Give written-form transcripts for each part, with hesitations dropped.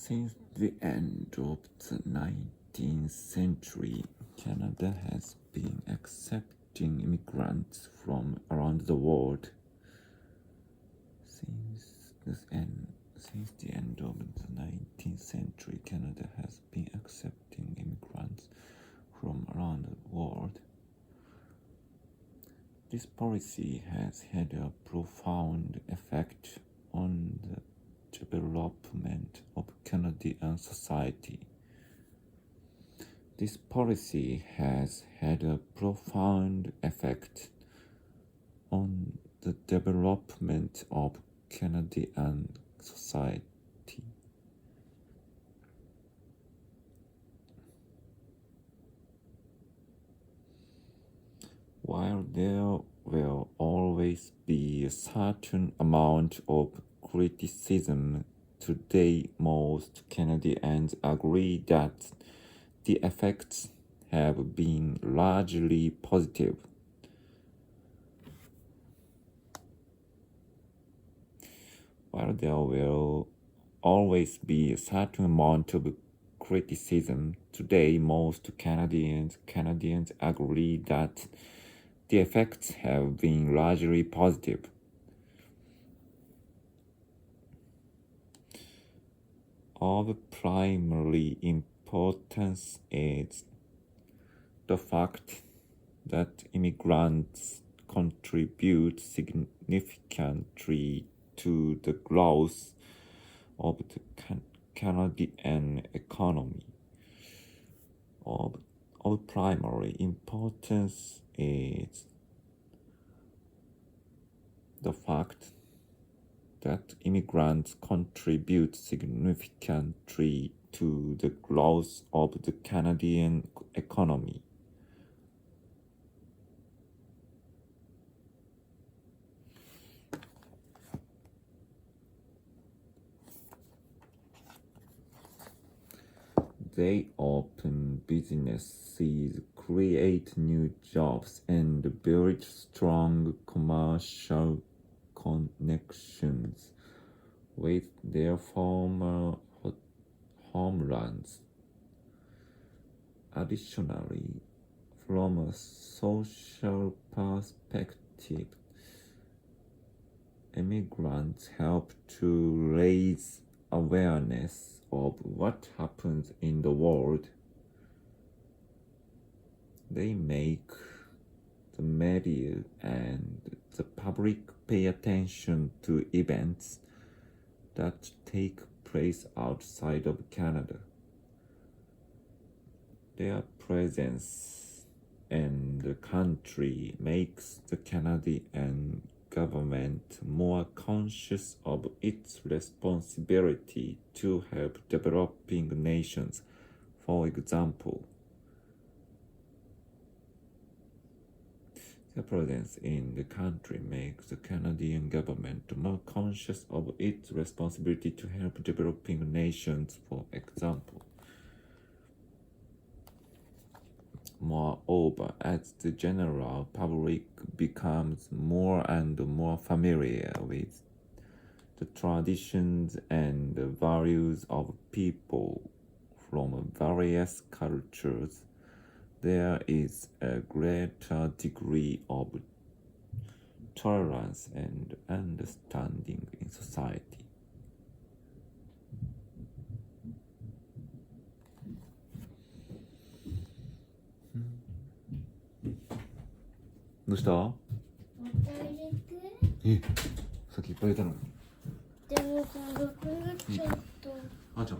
Since the end of the 19th century, Canada has been accepting immigrants from around the world. Since the end of the 19th century, Canada has been accepting immigrants from around the world. This policy has had a profound effect on the development of Canadian society. This policy has had a profound effect on the development of Canadian society. While there will always be a certain amount of criticism, today most Canadians agree that the effects have been largely positive. While there will always be a certain amount of criticism, today most Canadians agree that the effects have been largely positive. Of primary importance is the fact that immigrants contribute significantly to the growth of the Canadian economy. Of primary importance is the fact that immigrants contribute significantly to the growth of the Canadian economy. They open businesses, create new jobs, and build strong commercial connections with their former homelands. Additionally, from a social perspective, immigrants help to raise awareness of what happens in the world. They make the media and the public pay attention to events that take place outside of Canada. Their presence in the country makes the Canadian government more conscious of its responsibility to help developing nations. For example, their presence in the country makes the Canadian government more conscious of its responsibility to help developing nations. For example, moreover, as the general public becomes more and more familiar with the traditions and the values of people from various cultures, there is a greater degree of tolerance and understanding in society. どうした？また入れて。さっきいっぱい入れたのに。でもこれなくなっちゃった。あーちゃん。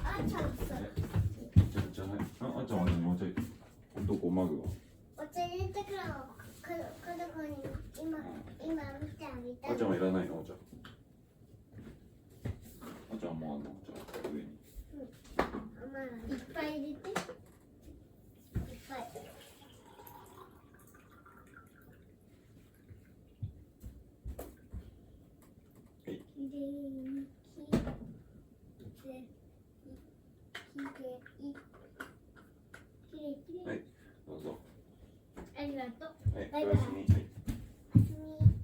あーちゃんさ。じゃない。あーちゃんは何？お茶どこマグは？お茶入れてからこの子に今見てあげた。あーちゃんはいらないの？お茶。あーちゃんもあんの？お茶上に。まあいっぱい入れて。いっぱい。はい、どうぞ。ありがとう。はい、バイバイ。おやすみ。はい。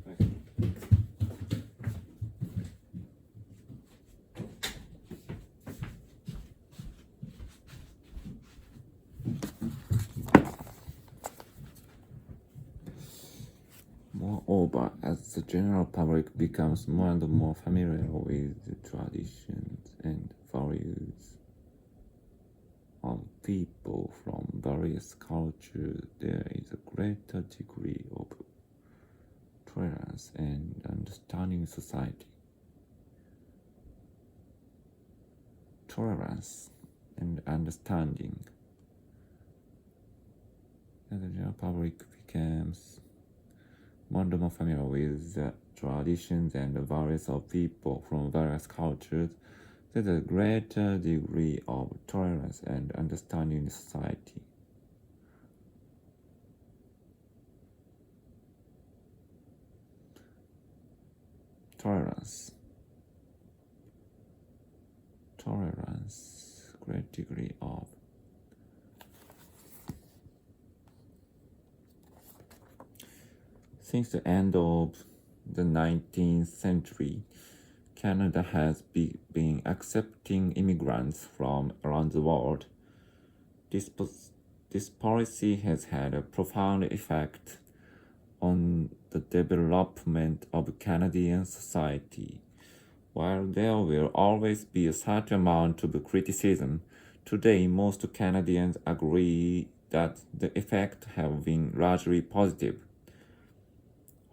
おやすみ。general public becomes more and more familiar with the traditions and values of people from various cultures, there is a greater degree of tolerance and understanding in society. Tolerance and understanding. As the general public becomes more and more familiar with the traditions and the values of people from various cultures, there's a greater degree of tolerance and understanding in society. Tolerance, great degree of. Since the end of the 19th century, Canada has been accepting immigrants from around the world. This policy has had a profound effect on the development of Canadian society. While there will always be a certain amount of criticism, today most Canadians agree that the effects have been largely positive.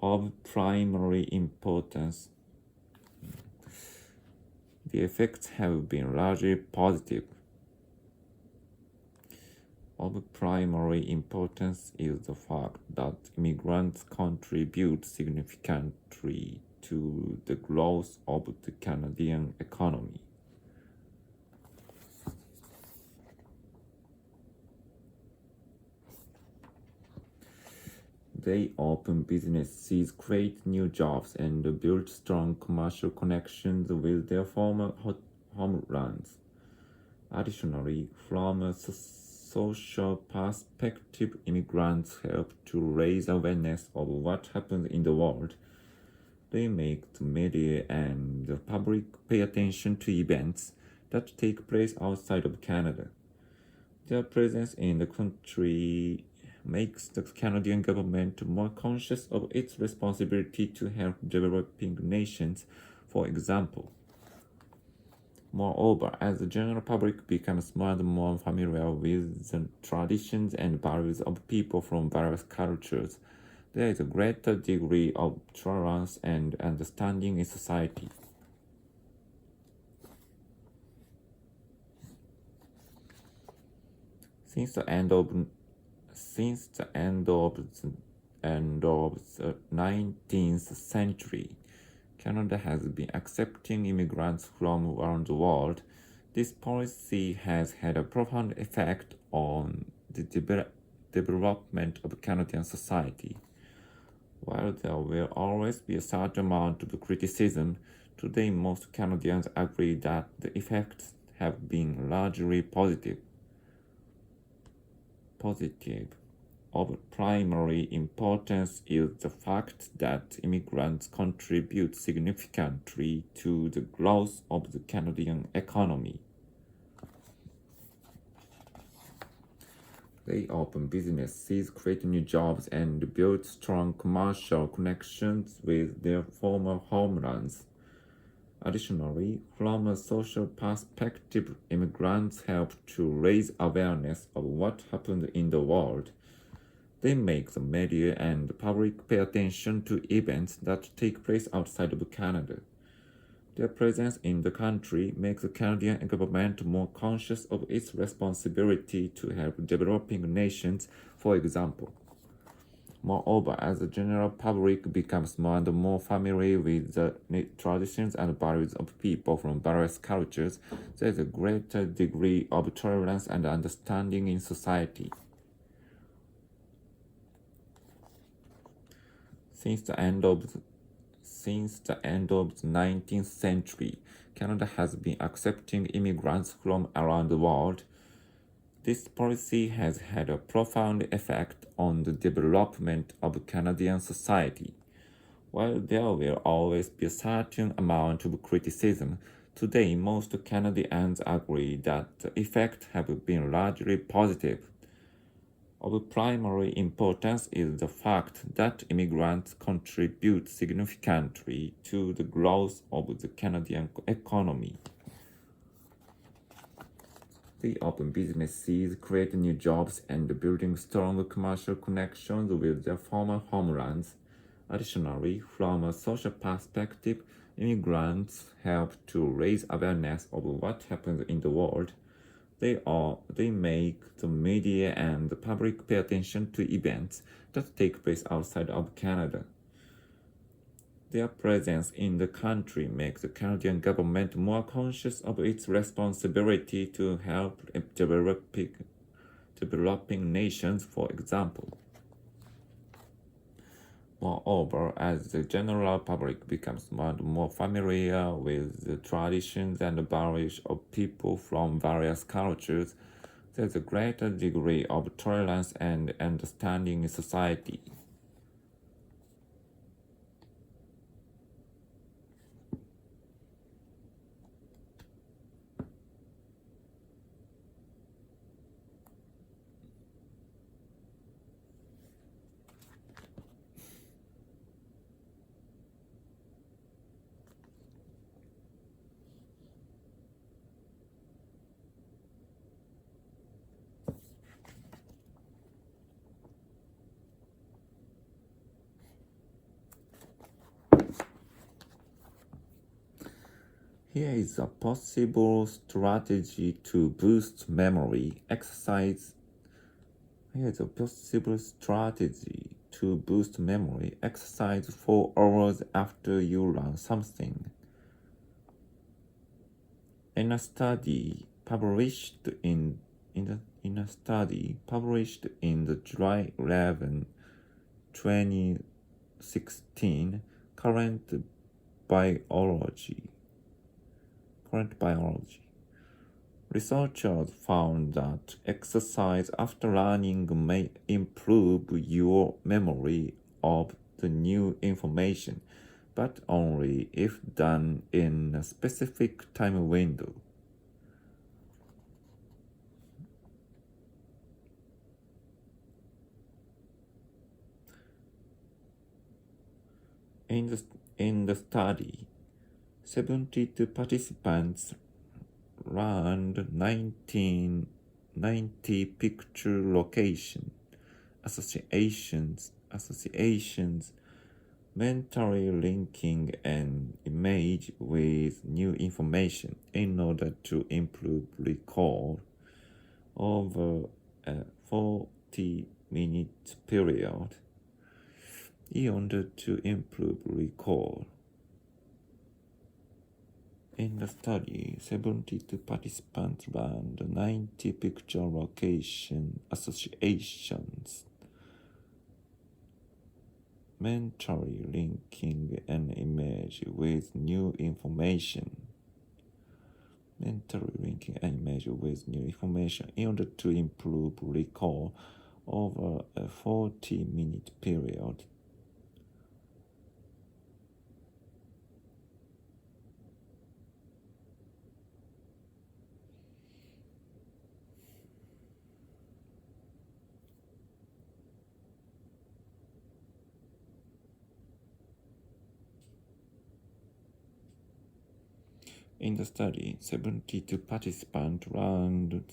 Of primary importance, the effects have been largely positive. Of primary importance is the fact that immigrants contribute significantly to the growth of the Canadian economy. They open businesses, create new jobs, and build strong commercial connections with their former homelands. Additionally, from a social perspective, immigrants help to raise awareness of what happens in the world. They make the media and the public pay attention to events that take place outside of Canada. Their presence in the country makes the Canadian government more conscious of its responsibility to help developing nations, for example. Moreover, as the general public becomes more and more familiar with the traditions and values of people from various cultures, there is a greater degree of tolerance and understanding in society. Since the end of the 19th century, Canada has been accepting immigrants from around the world. This policy has had a profound effect on the development of Canadian society. While there will always be a certain amount of criticism, today most Canadians agree that the effects have been largely positive. Of primary importance is the fact that immigrants contribute significantly to the growth of the Canadian economy. They open businesses, create new jobs, and build strong commercial connections with their former homelands. Additionally, from a social perspective, immigrants help to raise awareness of what happened in the world. They make the media and the public pay attention to events that take place outside of Canada. Their presence in the country makes the Canadian government more conscious of its responsibility to help developing nations, for example. Moreover, as the general public becomes more and more familiar with the traditions and values of people from various cultures, there is a greater degree of tolerance and understanding in society. Since the end of the 19th century, Canada has been accepting immigrants from around the world. This policy has had a profound effect on the development of Canadian society. While there will always be a certain amount of criticism, today most Canadians agree that the effects have been largely positive. Of primary importance is the fact that immigrants contribute significantly to the growth of the Canadian economy. They open businesses, create new jobs, and building strong commercial connections with their former homelands. Additionally, from a social perspective, immigrants help to raise awareness of what happens in the world. They make the media and the public pay attention to events that take place outside of Canada. Their presence in the country makes the Canadian government more conscious of its responsibility to help developing nations, for example. Moreover, as the general public becomes more and more familiar with the traditions and values of people from various cultures, there's a greater degree of tolerance and understanding in society. Here is a possible strategy to boost memory exercise. Here is a possible strategy to boost memory exercise 4 hours after you learn something. In a study published in the July 11, 2016 Current Biology, researchers found that exercise after learning may improve your memory of the new information, but only if done in a specific time window. In the study, 72 participants learned 1990 picture location associations, mentally linking an image with new information in order to improve recall over a 40-minute period. In order to improve recall. In the study, 72 participants learned 90 picture location associations, mentally linking an image with new information. In order to improve recall over a 40-minute period. In the study, 72 participants learned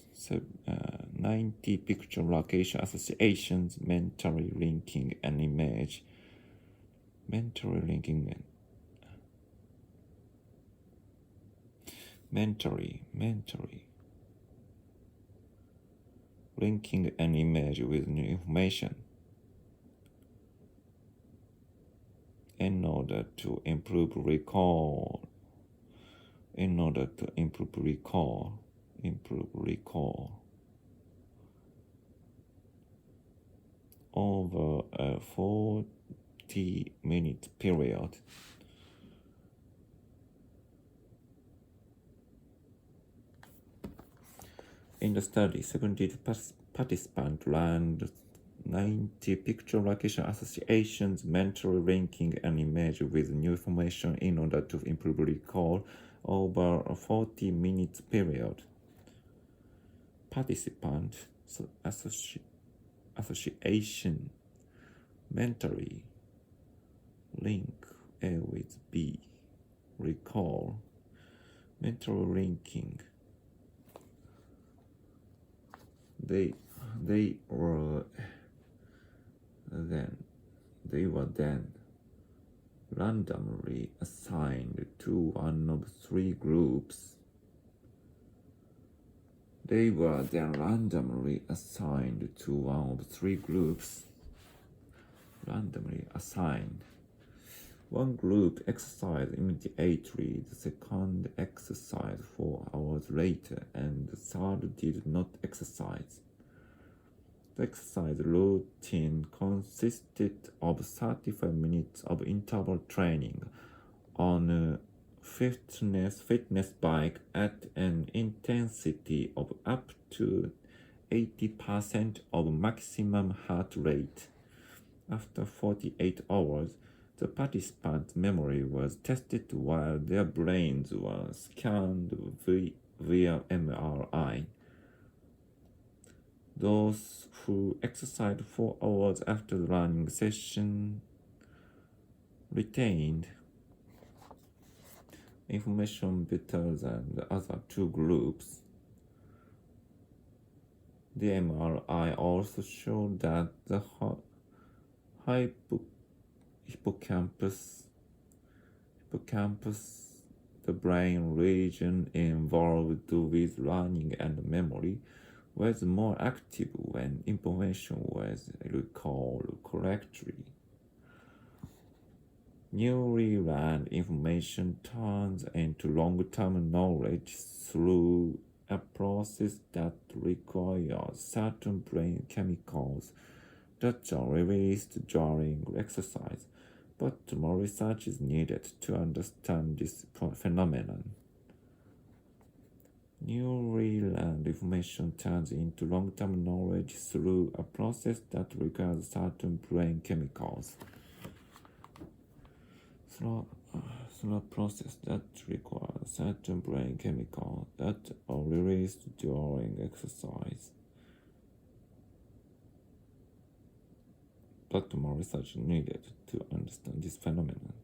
90 picture location associations, mentally linking an image. Mentally linking an image with new information in order to improve recall. Over a 40-minute period. In the study, 70 participants learned 90 picture location associations, mentally linking an image with new information in order to improve recall over a 40-minute period. Participants association, mentally link A with B, recall, mental linking. They were then randomly assigned to one of three groups. They were then randomly assigned to one of three groups. Randomly assigned. One group exercised immediately, the second exercised 4 hours later, and the third did not exercise. The exercise routine consisted of 35 minutes of interval training on a fitness bike at an intensity of up to 80% of maximum heart rate. After 48 hours, the participants' memory was tested while their brains were scanned via MRI. Those who exercised 4 hours after the running session retained information better than the other two groups. The MRI also showed that the hippocampus, the brain region involved with learning and memory, was more active when information was recalled correctly. Newly learned information turns into long-term knowledge through a process that requires certain brain chemicals that are released during exercise, but more research is needed to understand this phenomenon. Newly learned information turns into long-term knowledge through a process that requires certain brain chemicals. Through a process that requires certain brain chemicals that are released during exercise. But more research is needed to understand this phenomenon.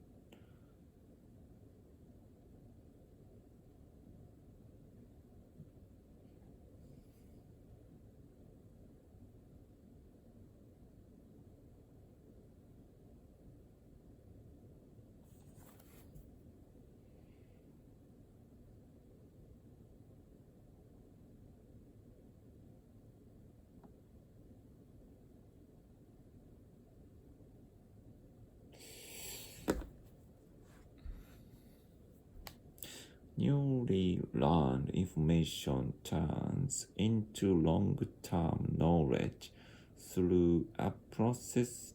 Newly learned information turns into long-term knowledge through a process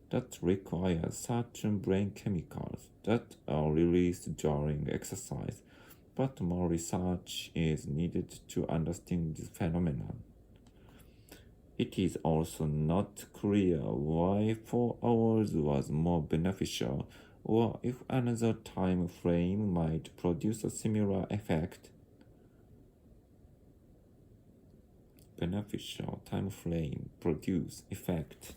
that requires certain brain chemicals that are released during exercise, but more research is needed to understand this phenomenon. It is also not clear why 4 hours was more beneficial, or if another time frame might produce a similar effect. Beneficial time frame produce effect.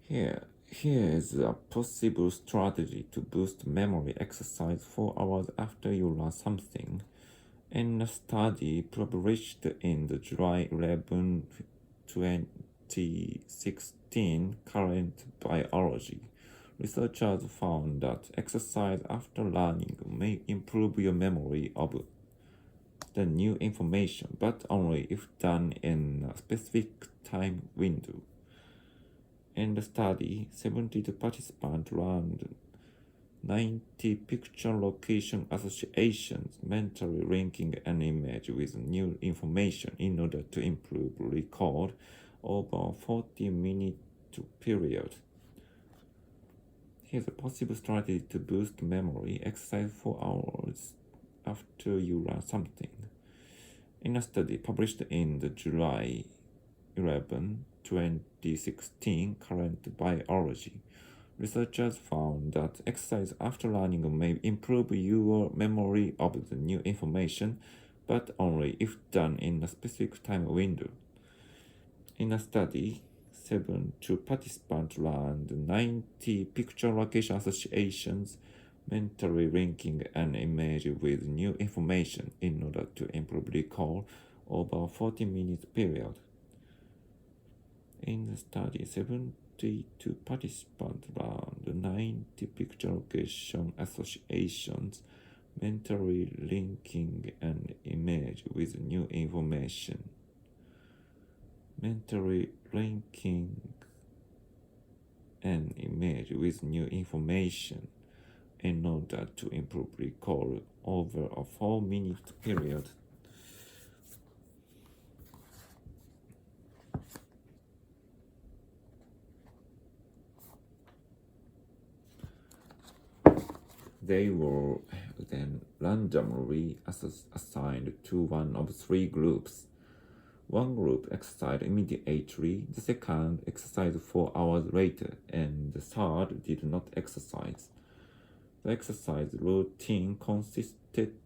Here is a possible strategy to boost memory. Exercise 4 hours after you learn something. In a study published in the July 11, 2016 Current Biology, researchers found that exercise after learning may improve your memory of the new information, but only if done in a specific time window. In the study, 72 participants learned 90 picture location associations, mentally linking an image with new information in order to improve recall over a 40-minute period. Here's a possible strategy to boost memory. Exercise 4 hours after you learn something. In a study published in the July 11, 2016 Current Biology, Researchers found that exercise after running may improve your memory of the new information, but only if done in a specific time window. In a study, 72 participants learned 90 picture location associations, mentally linking an image with new information in order to improve recall over a 40-minute period. In the study, 72 participants learned 90 picture location associations, mentally linking an image with new information. Mentally linking an image with new information in order to improve recall over a 4-minute period. They were then randomly assigned to one of 3 groups. One group exercised immediately, the second exercised 4 hours later, and the third did not exercise. The exercise routine consisted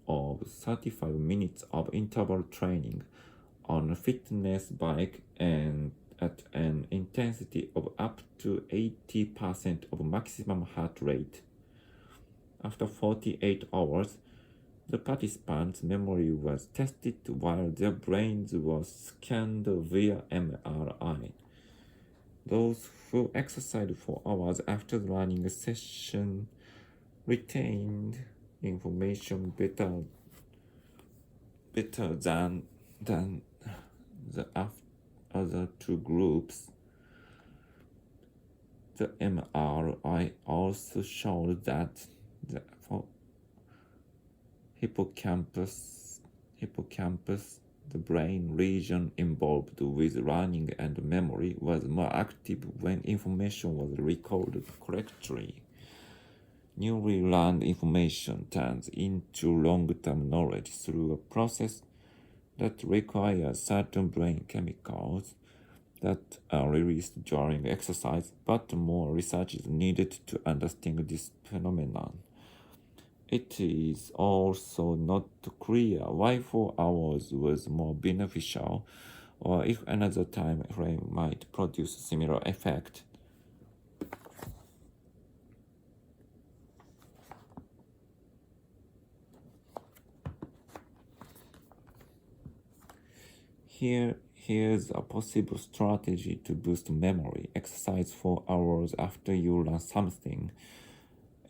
of 35 minutes of interval training on a fitness bike and at an intensity of up to 80% of maximum heart rate. After 48 hours, the participants' memory was tested while their brains were scanned via MRI. Those who exercised 4 hours after the running session retained information better than the other 2 groups. The MRI also showed that the hippocampus, the brain region involved with learning and memory, was more active when information was recalled correctly. Newly learned information turns into long-term knowledge through a process that requires certain brain chemicals that are released during exercise, but more research is needed to understand this phenomenon. It is also not clear why 4 hours was more beneficial, or if another time frame might produce similar effect. Here's a possible strategy to boost memory. Exercise 4 hours after you learn something.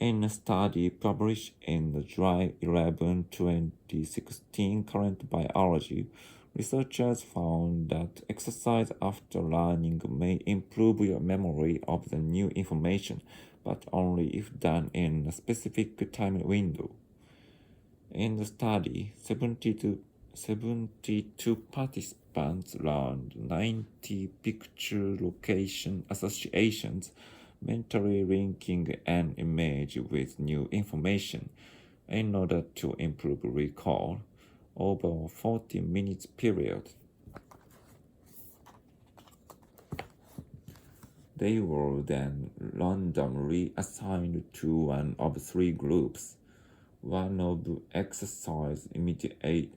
In a study published in July 11, 2016, Current Biology, researchers found that exercise after learning may improve your memory of the new information, but only if done in a specific time window. In the study, 72 participants learned 90 picture location associations, mentally linking an image with new information in order to improve recall over a 40 minutes period. They were then randomly assigned to one of 3 groups. One group exercised immediately,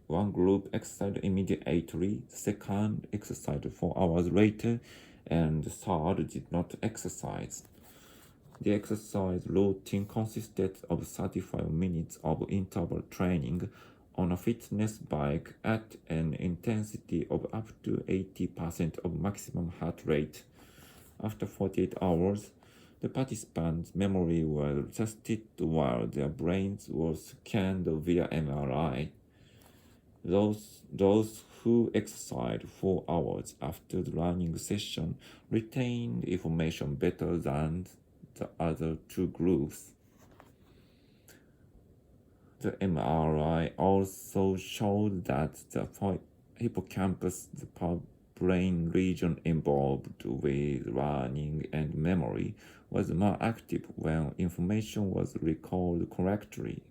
the second exercised 4 hours later, and the third did not exercise. The exercise routine consisted of 35 minutes of interval training on a fitness bike at an intensity of up to 80% of maximum heart rate. After 48 hours, the participants' memory was tested while their brains were scanned via MRI. Those who exercised 4 hours after the running session retained information better than the other 2 groups. The MRI also showed that the hippocampus, the brain region involved with learning and memory, was more active when information was recalled correctly.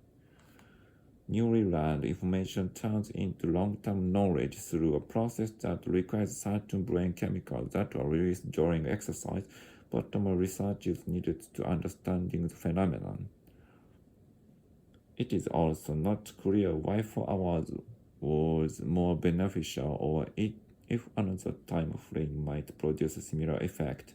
Newly learned information turns into long-term knowledge through a process that requires certain brain chemicals that are released during exercise, but more research is needed to understanding the phenomenon. It is also not clear why 4 hours was more beneficial or if another time frame might produce a similar effect.